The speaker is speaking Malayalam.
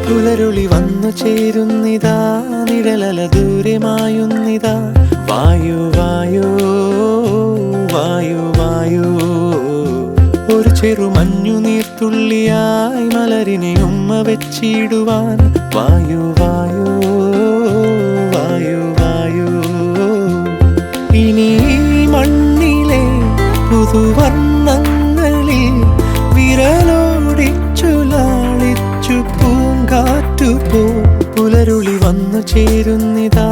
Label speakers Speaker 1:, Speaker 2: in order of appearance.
Speaker 1: പുലരുളി വന്നു ചേരുന്നിതാ, നിഴലല ദൂരെ മായുന്നിതാ. വായു വായു വായു വായു, ഒരു ചെറു മഞ്ഞു നീർത്തുള്ളിയായി മലരിനെ ഉമ്മ വെച്ചിടുവാൻ. വായു വായു വായു വായു, ഇനി മണ്ണിലെ പുതുവർണ്ണങ്ങളിൽ വിരലോടിച്ചു ലാളിച്ചു പൂങ്കാറ്റു പോ. പുലരുളി വന്നു ചേരുന്നിതാ,